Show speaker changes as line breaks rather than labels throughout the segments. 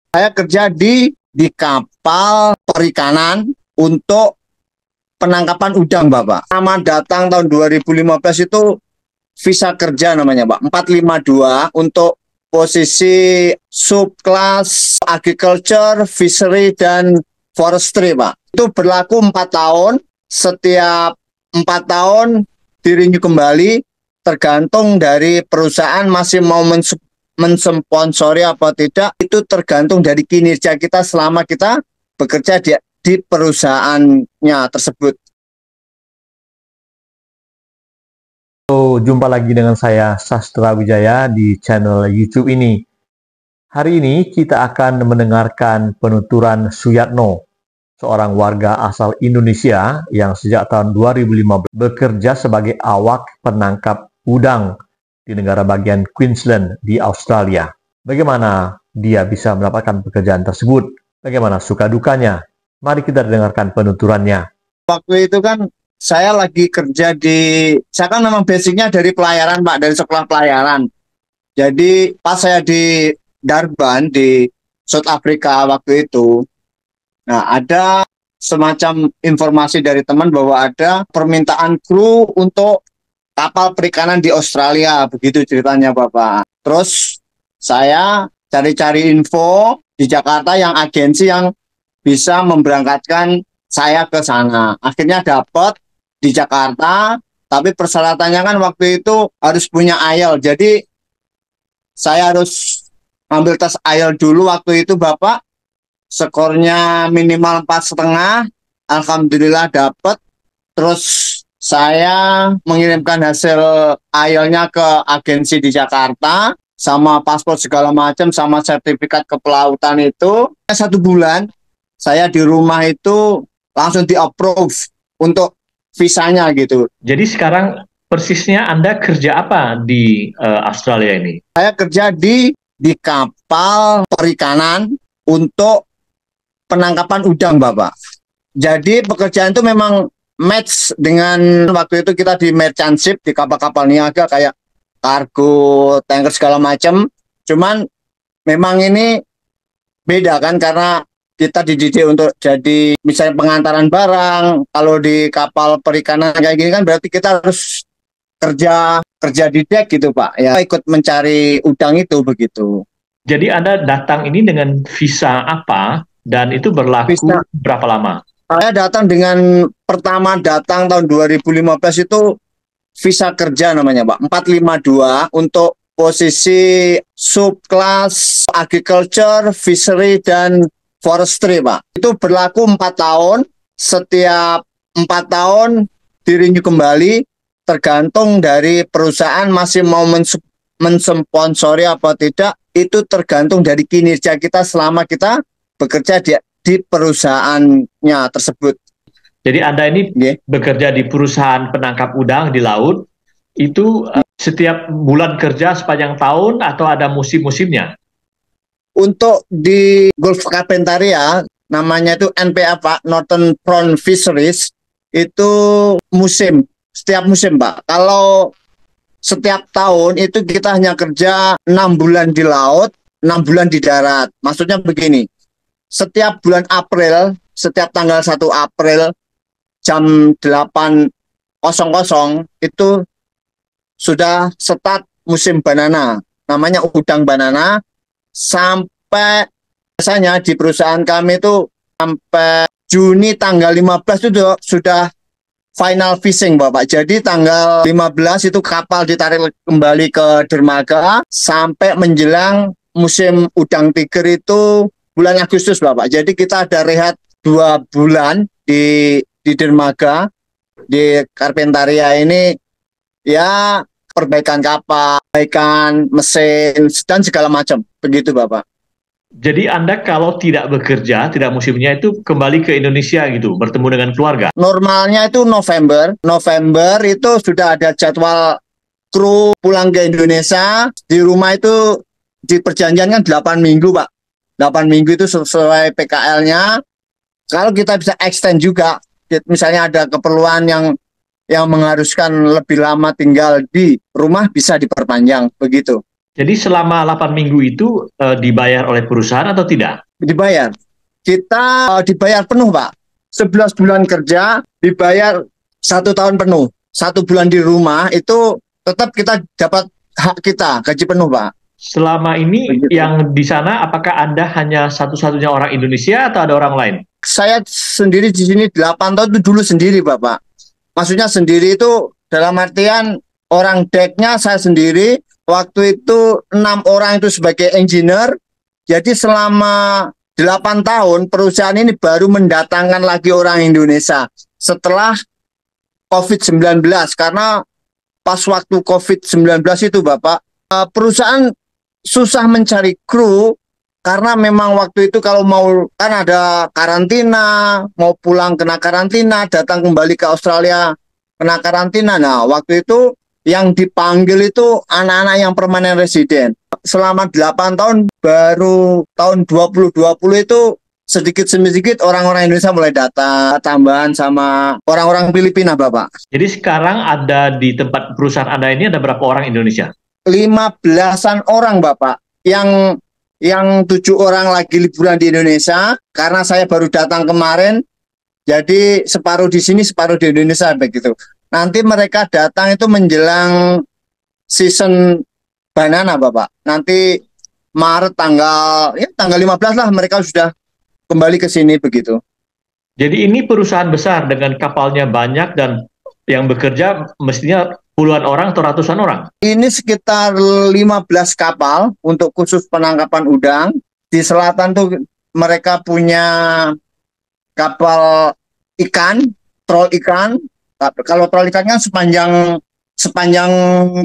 Saya kerja di kapal perikanan untuk penangkapan udang, Bapak. Nama datang tahun 2015 itu visa kerja namanya, Pak. 452 untuk posisi subclass agriculture, fishery, dan forestry, Pak. Itu berlaku 4 tahun. Setiap 4 tahun di-renew kembali, tergantung dari perusahaan masih mau mensponsori apa tidak, itu tergantung dari kinerja kita selama kita bekerja di perusahaannya tersebut.
Jumpa lagi dengan saya Sastra Wijaya di channel YouTube ini. Hari ini kita akan mendengarkan penuturan Suyatno, seorang warga asal Indonesia yang sejak tahun 2015 bekerja sebagai awak penangkap udang di negara bagian Queensland di Australia. Bagaimana dia bisa mendapatkan pekerjaan tersebut? Bagaimana suka dukanya? Mari kita dengarkan penuturannya.
Waktu itu kan saya lagi kerja saya kan memang basicnya dari pelayaran, Pak, dari sekolah pelayaran. Jadi pas saya di Durban di South Africa waktu itu, nah ada semacam informasi dari teman bahwa ada permintaan kru untuk kapal perikanan di Australia, begitu ceritanya, Bapak. Terus saya cari-cari info di Jakarta yang agensi yang bisa memberangkatkan saya ke sana. Akhirnya dapat di Jakarta, tapi persyaratannya kan waktu itu harus punya IELTS. Jadi saya harus ambil tes IELTS dulu waktu itu, Bapak. Skornya minimal 4,5. Alhamdulillah dapat. Terus saya mengirimkan hasil IELTS-nya ke agensi di Jakarta, sama paspor segala macam, sama sertifikat kepelautan itu. 1 bulan saya di rumah itu langsung di-approve untuk visanya gitu.
Jadi sekarang persisnya Anda kerja apa di Australia ini?
Saya kerja di kapal perikanan untuk penangkapan udang, Bapak. Jadi pekerjaan itu memang match dengan waktu itu kita di merchant ship, di kapal-kapal niaga kayak kargo, tanker segala macam. Cuman memang ini beda kan, karena kita dididik untuk jadi misalnya pengantaran barang. Kalau di kapal perikanan kayak gini kan berarti kita harus kerja di dek gitu, Pak. Ya, ikut mencari udang itu begitu.
Jadi Anda datang ini dengan visa apa dan itu berlaku berapa lama?
Saya pertama datang tahun 2015 itu visa kerja namanya, Pak. 452 untuk posisi subclass agriculture, fishery, dan forestry, Pak. Itu berlaku 4 tahun. Setiap 4 tahun di-renew kembali, tergantung dari perusahaan masih mau mensponsori apa tidak, itu tergantung dari kinerja kita selama kita bekerja di perusahaannya tersebut.
Jadi Anda ini bekerja di perusahaan penangkap udang di laut, itu setiap bulan kerja sepanjang tahun atau ada musim-musimnya?
Untuk di Gulf Carpentaria, namanya itu NPF, Pak, Northern Prawn Fisheries, itu musim, setiap musim, Pak. Kalau setiap tahun itu kita hanya kerja 6 bulan di laut, 6 bulan di darat. Maksudnya begini, setiap bulan April, setiap tanggal 1 April, jam 8.00 itu sudah start musim banana, namanya udang banana. Sampai biasanya di perusahaan kami itu sampai Juni tanggal 15 itu sudah final fishing, Bapak. Jadi tanggal 15 itu kapal ditarik kembali ke dermaga sampai menjelang musim udang tiger itu bulan Agustus, Bapak. Jadi kita ada rehat 2 bulan di dermaga di Carpentaria ini, ya, perbaikan kapal, perbaikan mesin, dan segala macam. Begitu, Bapak.
Jadi Anda kalau tidak bekerja, tidak musimnya itu kembali ke Indonesia gitu, bertemu dengan keluarga?
Normalnya itu November. November itu sudah ada jadwal kru pulang ke Indonesia. Di rumah itu di perjanjian kan 8 minggu, Pak. 8 minggu itu sesuai PKL-nya. Kalau kita bisa extend juga, misalnya ada keperluan yang mengharuskan lebih lama tinggal di rumah, bisa diperpanjang, begitu.
Jadi selama 8 minggu itu dibayar oleh perusahaan atau tidak?
Dibayar. Kita dibayar penuh, Pak. 11 bulan kerja dibayar 1 tahun penuh. 1 bulan di rumah itu tetap kita dapat hak kita, gaji penuh, Pak.
Selama ini
Begitu.
yang di sana, apakah Anda hanya satu-satunya orang Indonesia atau ada orang lain?
Saya sendiri di sini 8 tahun itu dulu sendiri, Bapak. Maksudnya sendiri itu dalam artian orang deknya saya sendiri. Waktu itu 6 orang itu sebagai engineer. Jadi selama 8 tahun perusahaan ini baru mendatangkan lagi orang Indonesia setelah COVID-19. Karena pas waktu COVID-19 itu, Bapak, perusahaan susah mencari kru karena memang waktu itu kalau mau, kan ada karantina, mau pulang kena karantina, datang kembali ke Australia kena karantina. Nah, waktu itu yang dipanggil itu anak-anak yang permanen resident. Selama 8 tahun, baru tahun 2020 itu sedikit-sedikit orang-orang Indonesia mulai datang, tambahan sama orang-orang Filipina, Bapak.
Jadi sekarang ada di tempat perusahaan Anda ini ada berapa orang Indonesia?
15-an orang, Bapak. Yang 7 orang lagi liburan di Indonesia, karena saya baru datang kemarin, jadi separuh di sini, separuh di Indonesia, begitu. Nanti mereka datang itu menjelang season banana, Bapak. Nanti Maret tanggal 15 lah mereka sudah kembali ke sini, begitu.
Jadi ini perusahaan besar dengan kapalnya banyak dan yang bekerja mestinya puluhan orang atau ratusan orang.
Ini sekitar 15 kapal untuk khusus penangkapan udang. Di selatan tuh mereka punya kapal ikan, trol ikan. Kalau trol ikan kan sepanjang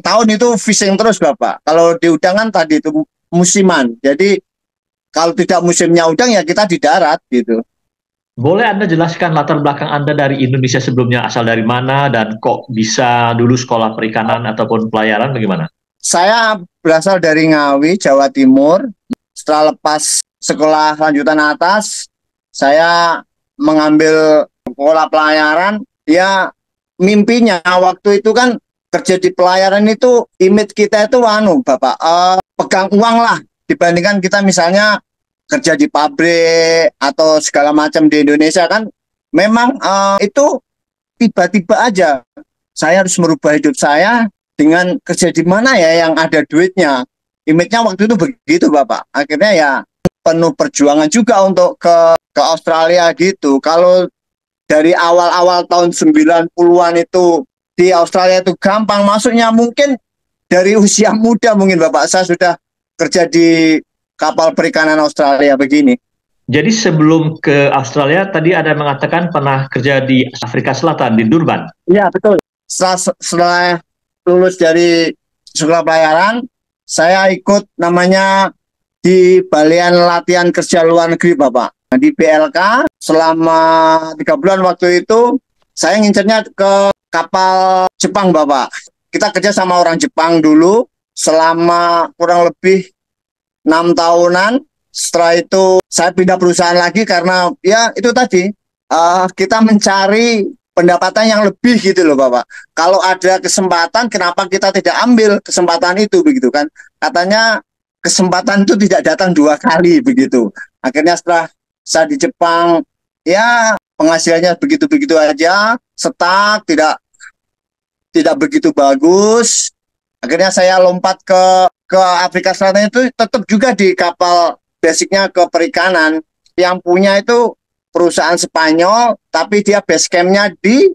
tahun itu fishing terus, Bapak. Kalau di udang kan tadi itu musiman. Jadi kalau tidak musimnya udang ya kita di darat gitu.
Boleh Anda jelaskan latar belakang Anda dari Indonesia sebelumnya, asal dari mana dan kok bisa dulu sekolah perikanan ataupun pelayaran, bagaimana?
Saya berasal dari Ngawi, Jawa Timur. Setelah lepas sekolah lanjutan atas, saya mengambil sekolah pelayaran. Ya, mimpinya waktu itu kan kerja di pelayaran itu image kita itu Bapak, pegang uang lah dibandingkan kita misalnya kerja di pabrik atau segala macam di Indonesia kan. Memang itu tiba-tiba aja saya harus merubah hidup saya dengan kerja di mana ya yang ada duitnya. Image-nya waktu itu begitu, Bapak. Akhirnya ya penuh perjuangan juga untuk ke Australia gitu. Kalau dari awal-awal tahun 90-an itu di Australia itu gampang masuknya, mungkin dari usia muda mungkin, Bapak, saya sudah kerja di kapal perikanan Australia begini.
Jadi sebelum ke Australia tadi ada mengatakan pernah kerja di Afrika Selatan, di Durban.
Iya, betul. Setelah lulus dari sekolah pelayaran, saya ikut namanya di Balian Latihan Kerja Luar Negeri, Bapak. Di BLK selama 3 bulan waktu itu saya ngincernya ke kapal Jepang, Bapak. Kita kerja sama orang Jepang dulu selama kurang lebih 6 tahunan. Setelah itu saya pindah perusahaan lagi karena ya itu tadi kita mencari pendapatan yang lebih gitu loh, Bapak. Kalau ada kesempatan kenapa kita tidak ambil kesempatan itu, begitu kan? Katanya kesempatan itu tidak datang 2 kali begitu. Akhirnya setelah saya di Jepang, ya penghasilannya begitu-begitu aja, stuck, tidak begitu bagus. Akhirnya saya lompat ke Afrika Selatan, itu tetap juga di kapal, basicnya ke perikanan. Yang punya itu perusahaan Spanyol, tapi dia base camp-nya di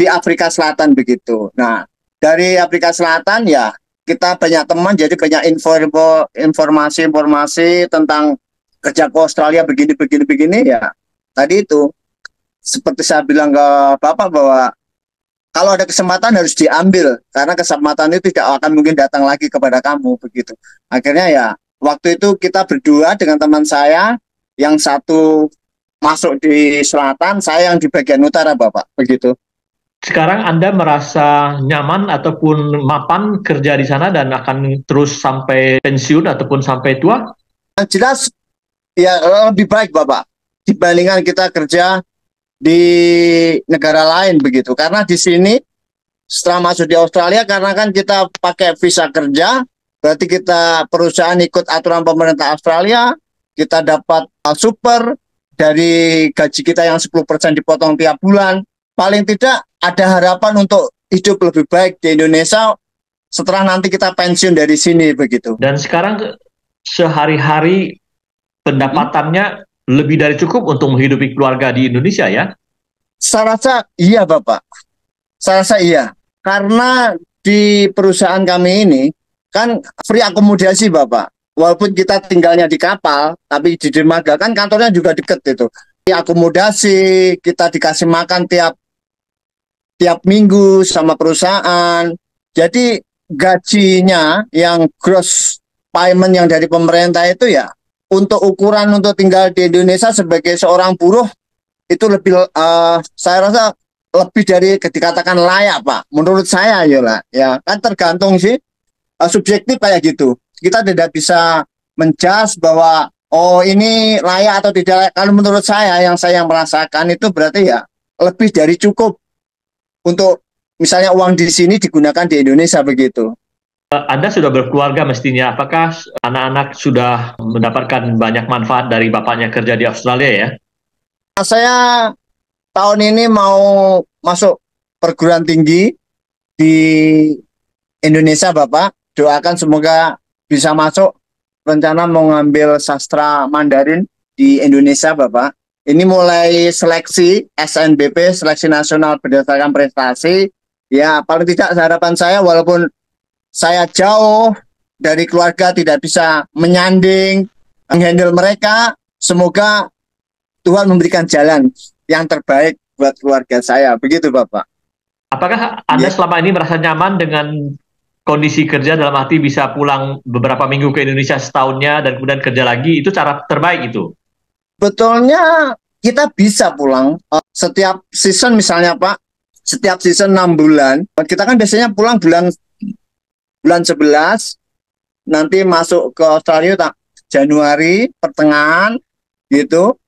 Afrika Selatan begitu. Nah, dari Afrika Selatan ya kita banyak teman, jadi banyak informasi tentang kerja ke Australia begini ya. Tadi itu seperti saya bilang ke Bapak bahwa kalau ada kesempatan harus diambil karena kesempatan itu tidak akan mungkin datang lagi kepada kamu begitu. Akhirnya ya waktu itu kita berdua dengan teman saya, yang satu masuk di selatan, saya yang di bagian utara, Bapak, begitu.
Sekarang Anda merasa nyaman ataupun mapan kerja di sana dan akan terus sampai pensiun ataupun sampai tua?
Yang jelas ya lebih baik, Bapak, dibandingkan kita kerja di negara lain begitu. Karena di sini setelah masuk di Australia, karena kan kita pakai visa kerja, berarti kita perusahaan ikut aturan pemerintah Australia, kita dapat super dari gaji kita yang 10% dipotong tiap bulan. Paling tidak ada harapan untuk hidup lebih baik di Indonesia setelah nanti kita pensiun dari sini begitu.
Dan sekarang sehari-hari pendapatannya lebih dari cukup untuk menghidupi keluarga di Indonesia ya?
Saya rasa iya Bapak. Saya rasa iya. Karena di perusahaan kami ini kan free akomodasi Bapak. Walaupun kita tinggalnya di kapal, tapi di dermaga kan kantornya juga deket itu. Akomodasi, kita dikasih makan tiap minggu sama perusahaan. Jadi gajinya yang gross payment yang dari pemerintah itu ya untuk ukuran untuk tinggal di Indonesia sebagai seorang buruh itu lebih saya rasa lebih dari dikatakan layak Pak. Menurut saya ya kan tergantung sih subjektif kayak gitu. Kita tidak bisa menjudge bahwa oh ini layak atau tidak layak. Kalau menurut saya yang merasakan itu berarti ya lebih dari cukup untuk misalnya uang di sini digunakan di Indonesia begitu.
Anda sudah berkeluarga mestinya. Apakah anak-anak sudah mendapatkan banyak manfaat dari bapaknya kerja di Australia ya?
Saya tahun ini mau masuk perguruan tinggi di Indonesia Bapak. Doakan semoga bisa masuk. Rencana mau ngambil sastra Mandarin di Indonesia Bapak. Ini mulai seleksi SNBP, seleksi nasional berdasarkan prestasi. Ya paling tidak harapan saya walaupun saya jauh dari keluarga tidak bisa menyanding, menghandle mereka. Semoga Tuhan memberikan jalan yang terbaik buat keluarga saya. Begitu Bapak.
Apakah Anda selama ini merasa nyaman dengan kondisi kerja dalam arti bisa pulang beberapa minggu ke Indonesia setahunnya dan kemudian kerja lagi? Itu cara terbaik itu?
Betulnya kita bisa pulang setiap season misalnya Pak, setiap season 6 bulan. Kita kan biasanya pulang bulan 11, nanti masuk ke Australia Januari pertengahan gitu.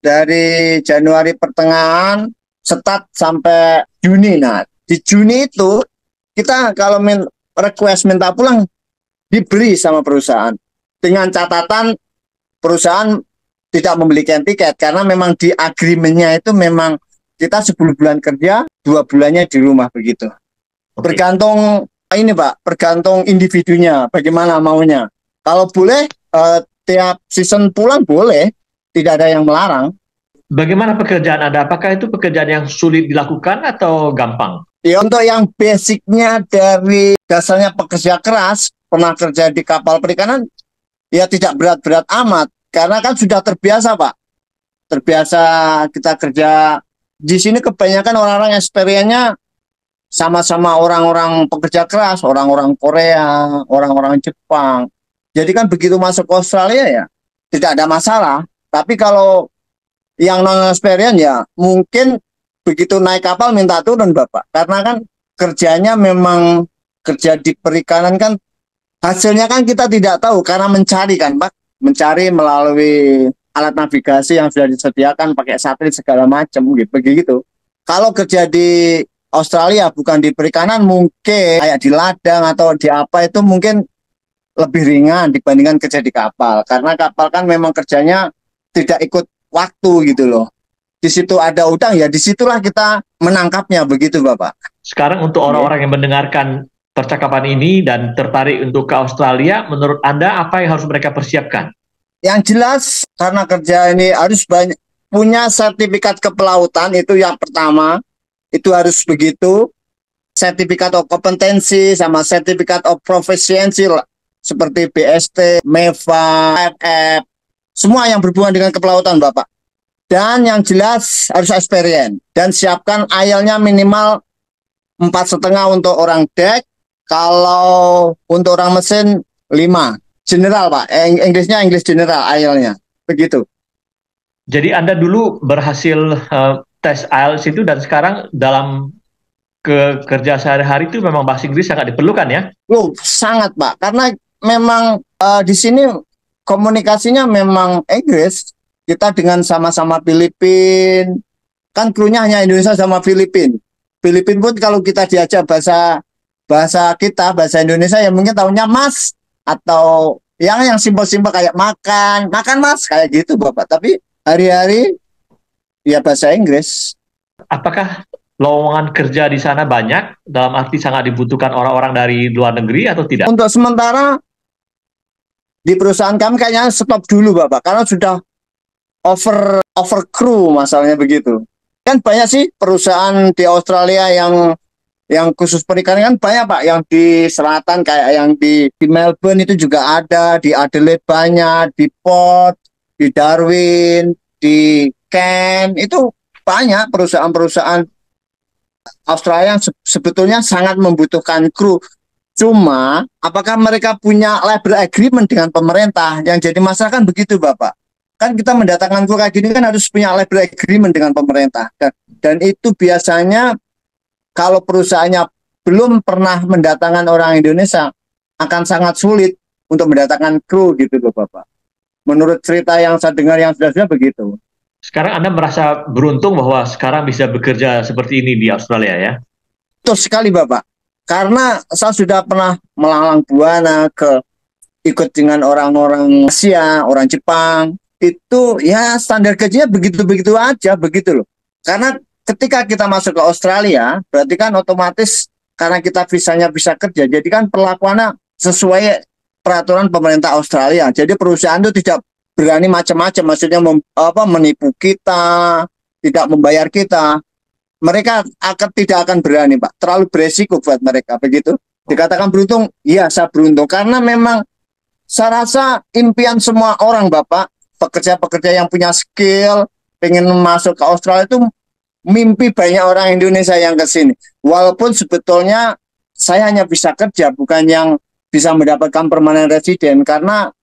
Dari Januari pertengahan start sampai Juni. Nah, di Juni itu kita kalau request minta pulang diberi sama perusahaan dengan catatan perusahaan tidak membelikan tiket karena memang di agreement-nya itu memang kita 10 bulan kerja, 2 bulannya di rumah begitu. Bergantung ini Pak, bergantung individunya bagaimana maunya. Kalau boleh tiap season pulang boleh, tidak ada yang melarang.
Bagaimana pekerjaan Anda? Apakah itu pekerjaan yang sulit dilakukan atau gampang?
Ya untuk yang basicnya dari dasarnya pekerja keras, pernah kerja di kapal perikanan, ya tidak berat-berat amat. Karena kan sudah terbiasa Pak. Terbiasa kita kerja di sini kebanyakan orang-orang experience-nya sama-sama orang-orang pekerja keras, orang-orang Korea, orang-orang Jepang. Jadi kan begitu masuk ke Australia ya tidak ada masalah. Tapi kalau yang non-experience ya mungkin begitu naik kapal minta turun Bapak. Karena kan kerjanya memang kerja di perikanan kan hasilnya kan kita tidak tahu karena mencari kan Pak. Mencari melalui alat navigasi yang sudah disediakan pakai satelit segala macam gitu begitu. Kalau kerja di Australia bukan di perikanan mungkin kayak di ladang atau di apa itu mungkin lebih ringan dibandingkan kerja di kapal karena kapal kan memang kerjanya tidak ikut waktu gitu loh. Di situ ada udang ya disitulah kita menangkapnya begitu Bapak.
Sekarang untuk orang-orang yang mendengarkan percakapan ini dan tertarik untuk ke Australia, menurut Anda apa yang harus mereka persiapkan?
Yang jelas karena kerja ini harus punya sertifikat kepelautan itu yang pertama. Itu harus begitu. Sertifikat of kompetensi sama sertifikat of proficiency seperti BST, MEVA, FF, semua yang berhubungan dengan kepelautan Bapak. Dan yang jelas harus experience dan siapkan IELTS-nya minimal 4,5 untuk orang dek. Kalau untuk orang mesin 5. General Pak, Inggrisnya English General IELTS-nya. Begitu.
Jadi Anda dulu berhasil tes IELTS itu dan sekarang dalam kerja sehari-hari itu memang bahasa Inggris sangat diperlukan ya?
Loh, sangat Pak, karena memang di sini komunikasinya memang Inggris. Kita dengan sama-sama Filipin, kan krunya hanya Indonesia sama Filipin. Filipin pun kalau kita diajak bahasa Indonesia ya mungkin tahunya Mas, atau yang simpel-simpel kayak makan mas kayak gitu Bapak. Tapi hari-hari ya bahasa Inggris.
Apakah lowongan kerja di sana banyak, dalam arti sangat dibutuhkan orang-orang dari luar negeri atau tidak?
Untuk sementara di perusahaan kami kayaknya stop dulu Bapak, karena sudah over crew masalahnya begitu. Kan banyak sih perusahaan di Australia yang khusus perikanan kan banyak Pak, yang di selatan kayak yang di Melbourne itu juga ada, di Adelaide banyak, di Perth, di Darwin, di Cairns itu banyak perusahaan-perusahaan Australia yang sebetulnya sangat membutuhkan kru. Cuma apakah mereka punya labor agreement dengan pemerintah? Yang jadi masalah kan begitu Bapak. Kan kita mendatangkan kru kayak gini kan harus punya labor agreement dengan pemerintah. Dan itu biasanya kalau perusahaannya belum pernah mendatangkan orang Indonesia akan sangat sulit untuk mendatangkan kru gitu loh Bapak. Menurut cerita yang saya dengar yang sudah begitu.
Sekarang Anda merasa beruntung bahwa sekarang bisa bekerja seperti ini di Australia ya?
Betul sekali Bapak. Karena saya sudah pernah melalang buana ikut dengan orang-orang Asia, orang Jepang. Itu ya standar gajinya begitu-begitu aja, begitu loh. Karena ketika kita masuk ke Australia, berarti kan otomatis karena kita visanya bisa kerja, jadi kan perlakuannya sesuai peraturan pemerintah Australia. Jadi perusahaan itu tidak berani macam-macam, maksudnya menipu kita, tidak membayar kita. Mereka tidak akan berani Pak, terlalu beresiko buat mereka, begitu. Dikatakan beruntung, iya saya beruntung, karena memang saya rasa impian semua orang Bapak, pekerja-pekerja yang punya skill, pengen masuk ke Australia itu mimpi banyak orang Indonesia yang ke sini. Walaupun sebetulnya saya hanya bisa kerja, bukan yang bisa mendapatkan permanent resident, karena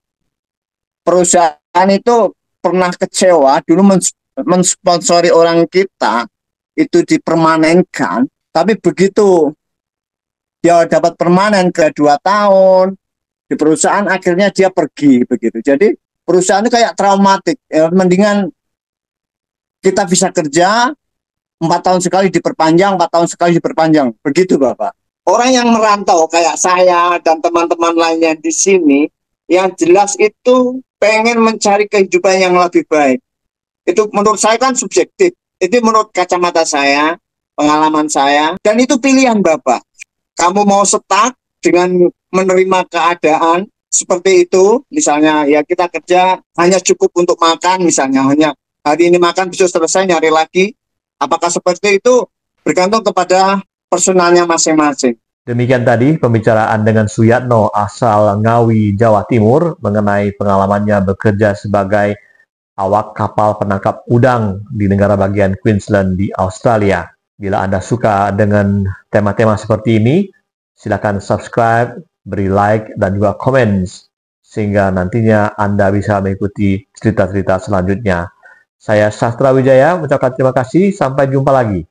perusahaan itu pernah kecewa dulu mensponsori orang kita itu dipermanenkan, tapi begitu dia dapat permanen ke 2 tahun di perusahaan akhirnya dia pergi begitu. Jadi perusahaan itu kayak traumatik. Ya, mendingan kita bisa kerja 4 tahun sekali diperpanjang, 4 tahun sekali diperpanjang, begitu Bapak. Orang yang merantau kayak saya dan teman-teman lainnya di sini, yang jelas itu pengen mencari kehidupan yang lebih baik. Itu menurut saya kan subjektif. Itu menurut kacamata saya, pengalaman saya, dan itu pilihan Bapak. Kamu mau stuck dengan menerima keadaan seperti itu, misalnya ya kita kerja hanya cukup untuk makan, misalnya hanya hari ini makan, besok selesai nyari lagi. Apakah seperti itu? Bergantung kepada personalnya masing-masing.
Demikian tadi pembicaraan dengan Suyatno asal Ngawi, Jawa Timur mengenai pengalamannya bekerja sebagai awak kapal penangkap udang di negara bagian Queensland di Australia. Bila Anda suka dengan tema-tema seperti ini, silakan subscribe, beri like, dan juga komen, sehingga nantinya Anda bisa mengikuti cerita-cerita selanjutnya. Saya Sastra Wijaya mengucapkan terima kasih, sampai jumpa lagi.